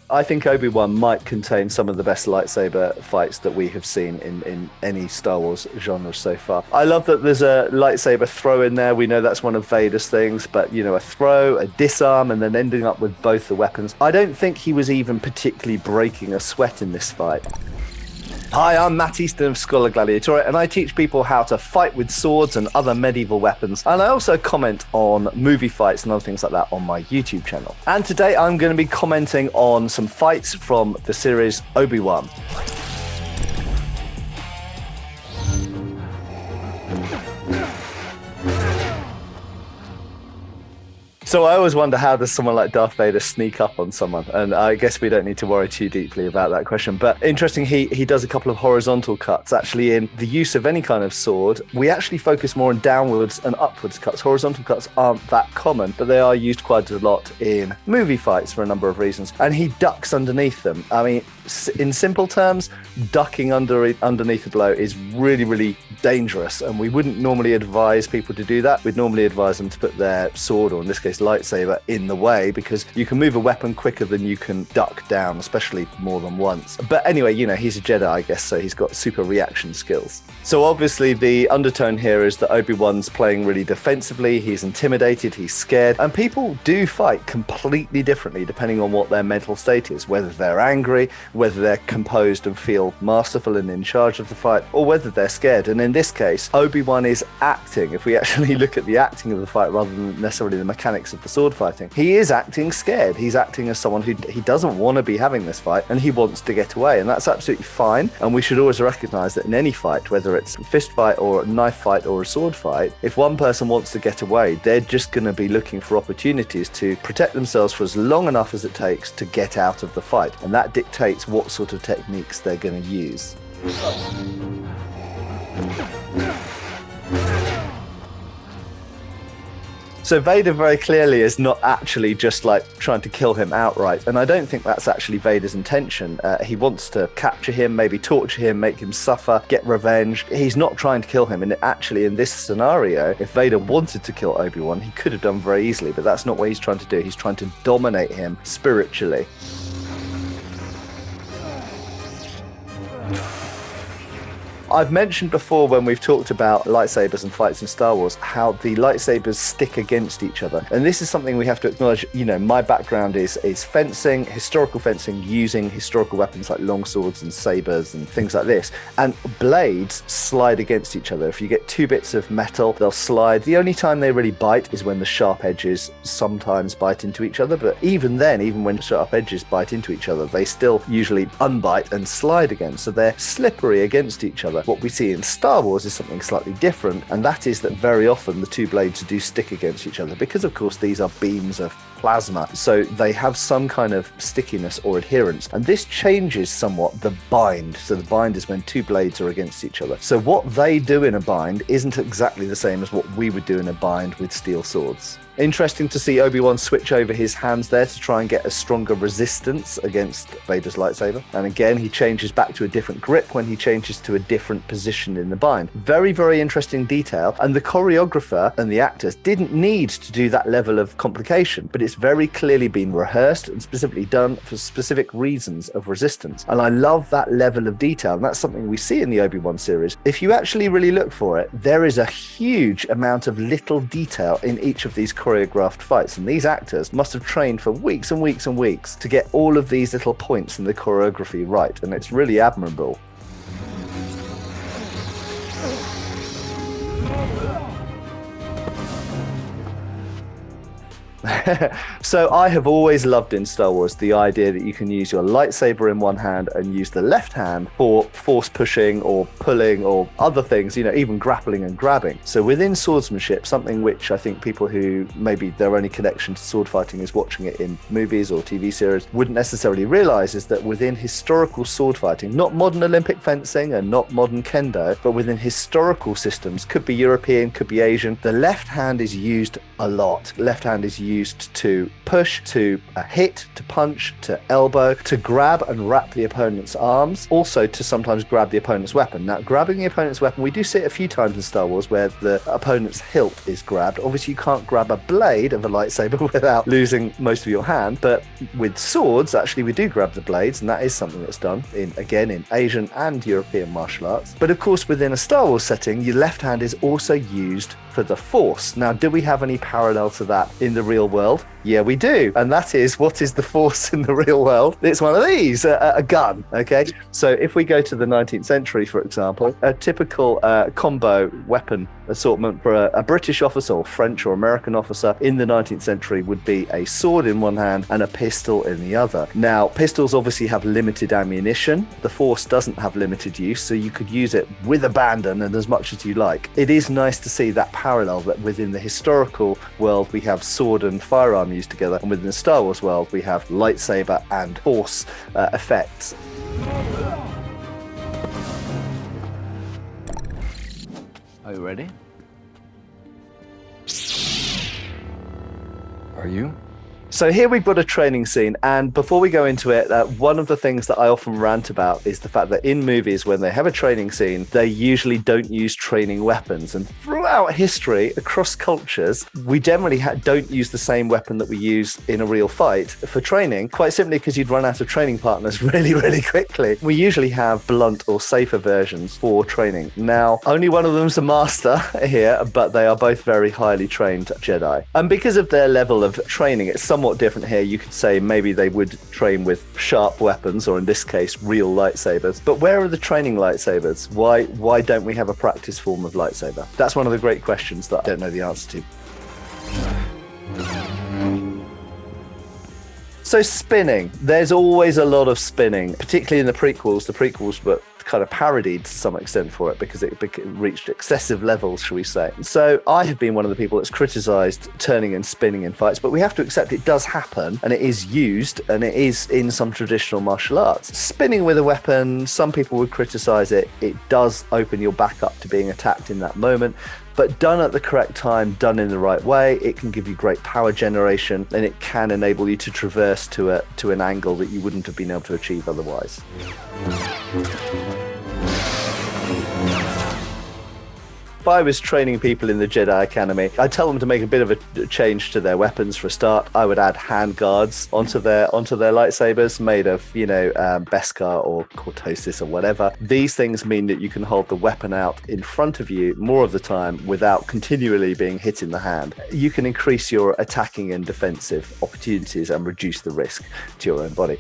I think Obi-Wan might contain some of the best lightsaber fights that we have seen in any Star Wars genre so far. I love that there's a lightsaber throw in there. We know that's one of Vader's things, but a throw, a disarm, and then ending up with both the weapons. I don't think he was even particularly breaking a sweat in this fight. Hi, I'm Matt Easton of Schola Gladiatoria, and I teach people how to fight with swords and other medieval weapons. And I also comment on movie fights and other things like that on my YouTube channel. And today I'm going to be commenting on some fights from the series Obi-Wan. So I always wonder, how does someone like Darth Vader sneak up on someone? And I guess we don't need to worry too deeply about that question. But interesting, he does a couple of horizontal cuts. Actually, in the use of any kind of sword, we actually focus more on downwards and upwards cuts. Horizontal cuts aren't that common, but they are used quite a lot in movie fights for a number of reasons. And he ducks underneath them. I mean, in simple terms, ducking underneath a blow is really, really dangerous. And we wouldn't normally advise people to do that. We'd normally advise them to put their sword, or in this case, lightsaber, in the way, because you can move a weapon quicker than you can duck down, especially more than once. But anyway, he's a Jedi, I guess, so he's got super reaction skills. So obviously the undertone here is that Obi-Wan's playing really defensively, he's intimidated, he's scared, and people do fight completely differently depending on what their mental state is, whether they're angry, whether they're composed and feel masterful and in charge of the fight, or whether they're scared. And in this case, Obi-Wan is acting, if we actually look at the acting of the fight rather than necessarily the mechanics of the sword fighting, he is acting scared. He's acting as someone he doesn't want to be having this fight, and he wants to get away, and that's absolutely fine. And we should always recognize that in any fight, whether it's a fist fight or a knife fight or a sword fight, if one person wants to get away, they're just going to be looking for opportunities to protect themselves for as long enough as it takes to get out of the fight, and that dictates what sort of techniques they're going to use. So Vader very clearly is not actually just like trying to kill him outright, and I don't think that's actually Vader's intention. He wants to capture him, maybe torture him, make him suffer, get revenge. He's not trying to kill him, and actually in this scenario, if Vader wanted to kill Obi-Wan, he could have done very easily, but that's not what he's trying to do. He's trying to dominate him spiritually. I've mentioned before when we've talked about lightsabers and fights in Star Wars, how the lightsabers stick against each other. And this is something we have to acknowledge. My background is fencing, historical fencing, using historical weapons like long swords and sabers and things like this. And blades slide against each other. If you get two bits of metal, they'll slide. The only time they really bite is when the sharp edges sometimes bite into each other. But even then, even when sharp edges bite into each other, they still usually unbite and slide again. So they're slippery against each other. What we see in Star Wars is something slightly different, and that is that very often the two blades do stick against each other because, of course, these are beams of plasma, so they have some kind of stickiness or adherence, and this changes somewhat the bind. So the bind is when two blades are against each other. So what they do in a bind isn't exactly the same as what we would do in a bind with steel swords. Interesting to see Obi-Wan switch over his hands there to try and get a stronger resistance against Vader's lightsaber. And again, he changes back to a different grip when he changes to a different position in the bind. Very, very interesting detail. And the choreographer and the actors didn't need to do that level of complication, but it's very clearly been rehearsed and specifically done for specific reasons of resistance. And I love that level of detail. And that's something we see in the Obi-Wan series. If you actually really look for it, there is a huge amount of little detail in each of these choreographed fights, and these actors must have trained for weeks and weeks and weeks to get all of these little points in the choreography right, and it's really admirable. So I have always loved in Star Wars the idea that you can use your lightsaber in one hand and use the left hand for force pushing or pulling or other things, even grappling and grabbing. So within swordsmanship, something which I think people who maybe their only connection to sword fighting is watching it in movies or TV series wouldn't necessarily realize is that within historical sword fighting, not modern Olympic fencing and not modern kendo, but within historical systems, could be European, could be Asian, the left hand is used a lot. Left hand is used used to push, to hit, to punch, to elbow, to grab and wrap the opponent's arms, also to sometimes grab the opponent's weapon. Now, grabbing the opponent's weapon, we do see it a few times in Star Wars where the opponent's hilt is grabbed. Obviously, you can't grab a blade of a lightsaber without losing most of your hand, but with swords, actually, we do grab the blades, and that is something that's done in Asian and European martial arts. But of course, within a Star Wars setting, your left hand is also used for the Force. Now, do we have any parallel to that in the real world? Yeah, we do. And that is, what is the Force in the real world? It's one of these, a gun, okay? So if we go to the 19th century, for example, a typical combo weapon assortment for a British officer or French or American officer in the 19th century would be a sword in one hand and a pistol in the other. Now, pistols obviously have limited ammunition. The Force doesn't have limited use, so you could use it with abandon and as much as you like. It is nice to see that parallel, that within the historical world we have sword and firearm used together, and within the Star Wars world we have lightsaber and Force effects. Are you ready? Are you? So here we've got a training scene, and before we go into it, one of the things that I often rant about is the fact that in movies, when they have a training scene, they usually don't use training weapons. And throughout history, across cultures, we generally don't use the same weapon that we use in a real fight for training, quite simply because you'd run out of training partners really, really quickly. We usually have blunt or safer versions for training. Now, only one of them's a master here, but they are both very highly trained Jedi. And because of their level of training, it's somewhat different here. You could say maybe they would train with sharp weapons, or in this case, real lightsabers. But where are the training lightsabers? Why don't we have a practice form of lightsaber? That's one of the great questions that I don't know the answer to. So spinning. There's always a lot of spinning, particularly in the prequels. The prequels were kind of parodied to some extent for it because it reached excessive levels, shall we say. So I have been one of the people that's criticized turning and spinning in fights, but we have to accept it does happen, and it is used, and it is in some traditional martial arts. Spinning with a weapon, some people would criticize it. It does open your back up to being attacked in that moment. But done at the correct time, done in the right way, it can give you great power generation, and it can enable you to traverse to an angle that you wouldn't have been able to achieve otherwise. If I was training people in the Jedi Academy, I'd tell them to make a bit of a change to their weapons for a start. I would add hand guards onto their lightsabers made of, Beskar or Cortosis or whatever. These things mean that you can hold the weapon out in front of you more of the time without continually being hit in the hand. You can increase your attacking and defensive opportunities and reduce the risk to your own body.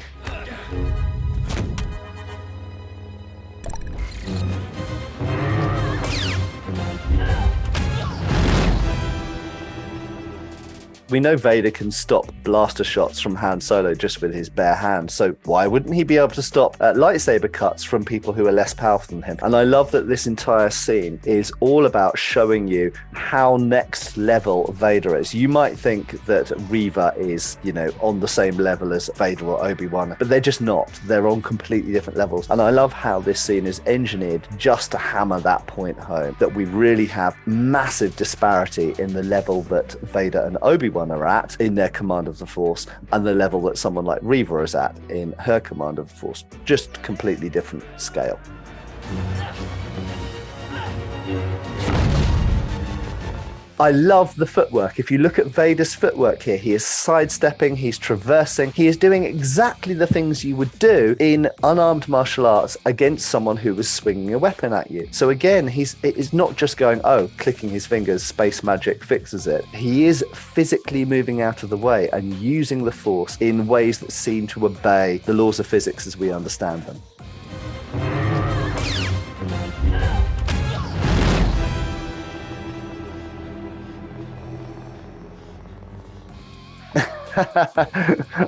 We know Vader can stop blaster shots from Han Solo just with his bare hand, so why wouldn't he be able to stop lightsaber cuts from people who are less powerful than him? And I love that this entire scene is all about showing you how next level Vader is. You might think that Reva is, on the same level as Vader or Obi-Wan, but they're just not. They're on completely different levels. And I love how this scene is engineered just to hammer that point home, that we really have massive disparity in the level that Vader and Obi-Wan are at in their command of the Force, and the level that someone like Reva is at in her command of the Force. Just completely different scale. I love the footwork. If you look at Vader's footwork here, he is sidestepping, he's traversing, he is doing exactly the things you would do in unarmed martial arts against someone who was swinging a weapon at you. So again, it is not just going, clicking his fingers, space magic fixes it. He is physically moving out of the way and using the Force in ways that seem to obey the laws of physics as we understand them.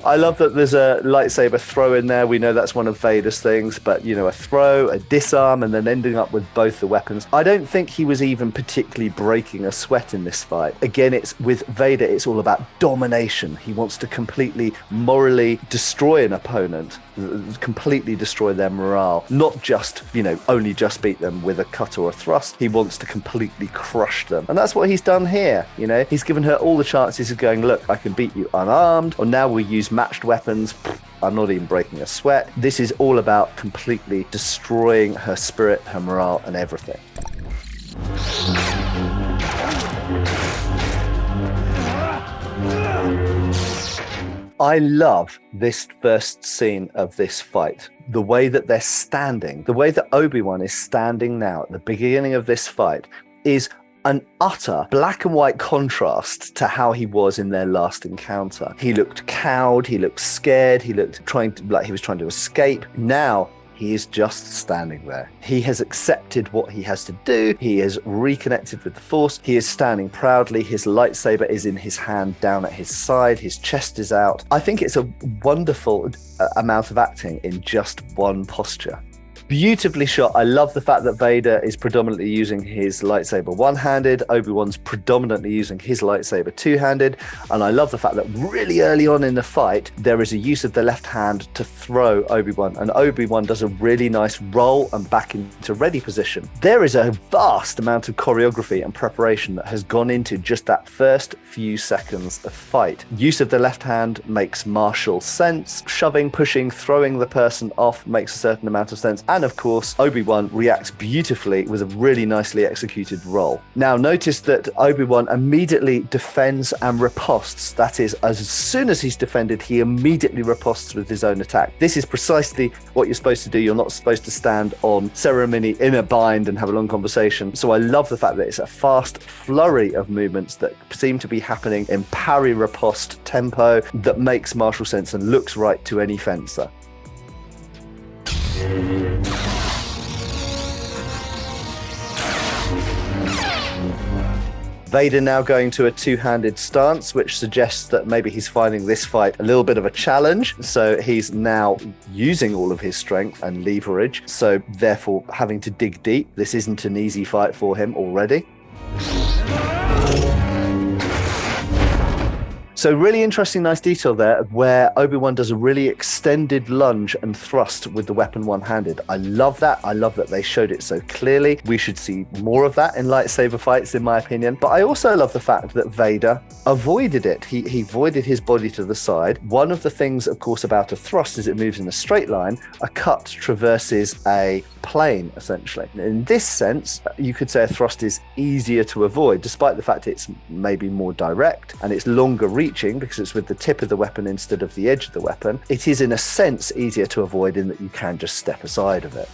I love that there's a lightsaber throw in there. We know that's one of Vader's things, but a throw, a disarm, and then ending up with both the weapons. I don't think he was even particularly breaking a sweat in this fight. Again, it's with Vader, it's all about domination. He wants to completely morally destroy an opponent completely destroy their morale, not just, only just beat them with a cut or a thrust. He wants to completely crush them. And that's what he's done here. He's given her all the chances of going, look, I can beat you unarmed, or now we use matched weapons. I'm not even breaking a sweat. This is all about completely destroying her spirit, her morale, and everything. I love this first scene of this fight. The way that they're standing, the way that Obi-Wan is standing now at the beginning of this fight is an utter black and white contrast to how he was in their last encounter. He looked cowed, he looked scared, he looked like he was trying to escape. Now he is just standing there. He has accepted what he has to do. He has reconnected with the Force. He is standing proudly. His lightsaber is in his hand down at his side. His chest is out. I think it's a wonderful amount of acting in just one posture. Beautifully shot. I love the fact that Vader is predominantly using his lightsaber one-handed. Obi-Wan's predominantly using his lightsaber two-handed. And I love the fact that really early on in the fight, there is a use of the left hand to throw Obi-Wan. And Obi-Wan does a really nice roll and back into ready position. There is a vast amount of choreography and preparation that has gone into just that first few seconds of fight. Use of the left hand makes martial sense. Shoving, pushing, throwing the person off makes a certain amount of sense. And of course, Obi-Wan reacts beautifully with a really nicely executed roll. Now, notice that Obi-Wan immediately defends and riposts. That is, as soon as he's defended, he immediately riposts with his own attack. This is precisely what you're supposed to do. You're not supposed to stand on ceremony in a bind and have a long conversation. So I love the fact that it's a fast flurry of movements that seem to be happening in parry-riposte tempo that makes martial sense and looks right to any fencer. Vader now going to a two-handed stance, which suggests that maybe he's finding this fight a little bit of a challenge. So he's now using all of his strength and leverage. So therefore having to dig deep. This isn't an easy fight for him already. So really interesting, nice detail there where Obi-Wan does a really extended lunge and thrust with the weapon one-handed. I love that. I love that they showed it so clearly. We should see more of that in lightsaber fights, in my opinion. But I also love the fact that Vader avoided it. He voided his body to the side. One of the things, of course, about a thrust is it moves in a straight line. A cut traverses a plane, essentially. In this sense, you could say a thrust is easier to avoid, despite the fact it's maybe more direct and it's longer reaching because it's with the tip of the weapon instead of the edge of the weapon. It is, in a sense, easier to avoid in that you can just step aside of it.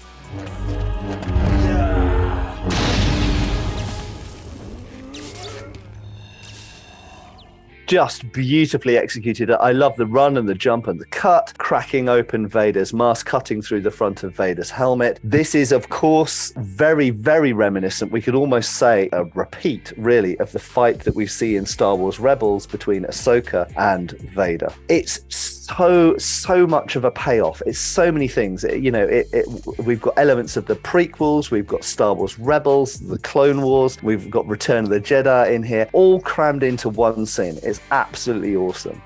Just beautifully executed. I love the run and the jump and the cut, cracking open Vader's mask, cutting through the front of Vader's helmet. This is, of course, very, very reminiscent. We could almost say a repeat, really, of the fight that we see in Star Wars Rebels between Ahsoka and Vader. It's so much of a payoff. It's so many things. We've got elements of the prequels, we've got Star Wars Rebels, the Clone Wars, we've got Return of the Jedi in here, all crammed into one scene. It's absolutely awesome.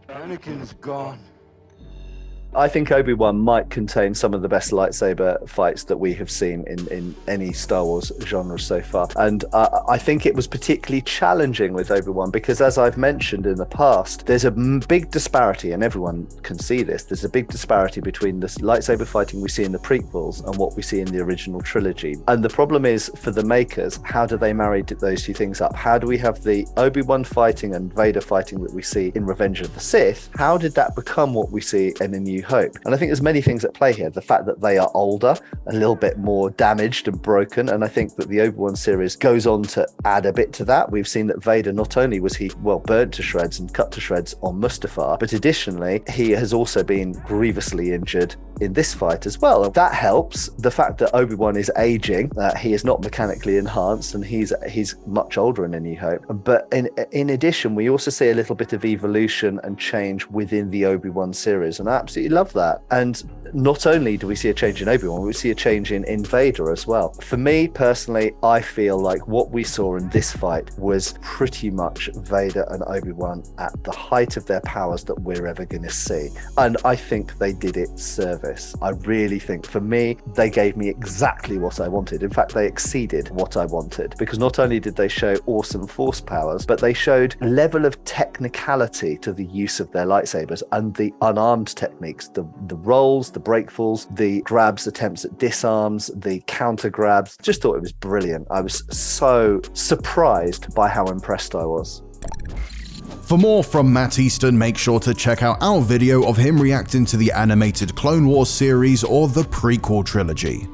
Anakin's gone. I think Obi-Wan might contain some of the best lightsaber fights that we have seen in any Star Wars genre so far. And I think it was particularly challenging with Obi-Wan because, as I've mentioned in the past, there's a big disparity, and everyone can see this. There's a big disparity between the lightsaber fighting we see in the prequels and what we see in the original trilogy. And the problem is, for the makers, how do they marry those two things up? How do we have the Obi-Wan fighting and Vader fighting that we see in Revenge of the Sith? How did that become what we see in A New Hope? And I think there's many things at play here. The fact that they are older, a little bit more damaged and broken, and I think that the Obi-Wan series goes on to add a bit to that. We've seen that Vader, not only was he burnt to shreds and cut to shreds on Mustafar, but additionally he has also been grievously injured in this fight as well. That helps. The fact that Obi-Wan is aging, he is not mechanically enhanced, and he's much older in A New Hope. But in addition, we also see a little bit of evolution and change within the Obi-Wan series, and I absolutely love that. And not only do we see a change in Obi-Wan, we see a change in Vader as well. For me personally, I feel like what we saw in this fight was pretty much Vader and Obi-Wan at the height of their powers that we're ever going to see. And I think they did it service. I really think, for me, they gave me exactly what I wanted. In fact, they exceeded what I wanted, because not only did they show awesome force powers, but they showed a level of technicality to the use of their lightsabers and the unarmed techniques, the rolls, the breakfalls, the grabs, attempts at disarms, the counter grabs. Just thought it was brilliant. I was so surprised by how impressed I was. For more from Matt Easton, make sure to check out our video of him reacting to the animated Clone Wars series or the prequel trilogy.